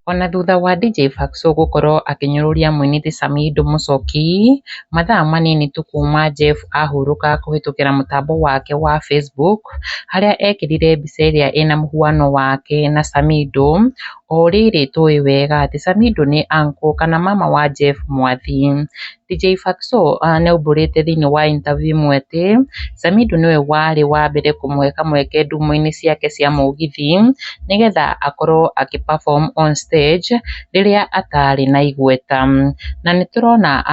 Ona thutha wa DJ Faxo gũkorwo akĩnyũrũria mũini ti Samido Muchoki mathaa manini tu kuma Jeff ahurũka kũhĩtũkĩra mũtambo wake wa Facebook harĩa ekĩrire mbica ĩrĩa ĩna mũhuano wake na Samido. O rĩrĩ tũĩ wega atĩ Samido nĩ uncle kana mama wa Jeff Mwathi. DJ Faxo nĩaumbũrĩte thĩinĩ wa interview ĩmwe atĩ Samido nĩwe warĩ wa mbere kũmũhe kamweke ndumo-inĩ ciake cia mũgithi nĩgetha akorwo perform on stage rĩrĩa atarĩ na igweta. Na nĩtũrona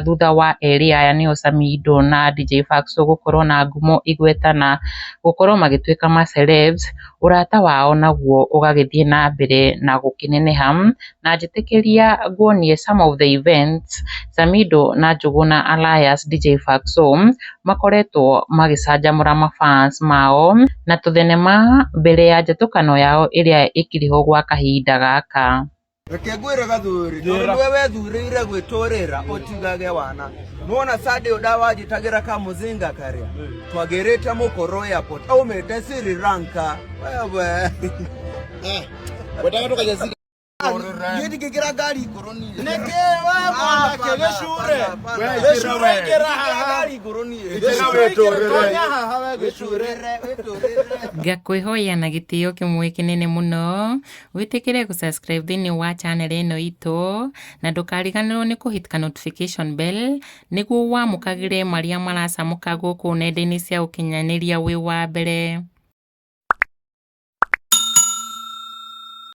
thutha wa erĩ aya nĩo Samido na DJ Faxo gũkorwo na ngumo, igweta na gũkorwo magĩtuĩka ma celebs, ũrata wao naguo ũgagĩthiĩ na mbere na gũkĩneneha. Na njĩtĩkĩria nguonie some of the events Samido na Njũgũna alias DJ Faxo makoretwo magĩcanjamũra mafans mao na tũthenema mbere ya njatũkano yao ĩrĩa ĩkĩrĩho gwa kahinda gaka. Reke ngwĩre gathuri, nĩwe wethurĩire gwĩtũrĩra ũtigage wana. Nuona Sunday ũdawanjĩtagĩra kamũzinga karĩa twagĩrĩte mũkoro airport aumĩte Sri Lanka. Wewe Gidi kigira gari koroni. Neke wewe kegeshure. Wewe gari koroni. Ngakwihoya na gĩtĩo kĩmwe kĩnene mũno wĩtĩkĩre gũ-subscribe thĩinĩ wa channel ĩno itũ na ndũkariganĩrwo nĩ kũhit notification bell nĩguo wamũkagĩre marĩa maracamũka gũkũ nenda-inĩ cia ũkinyanĩria wĩ wa mbere.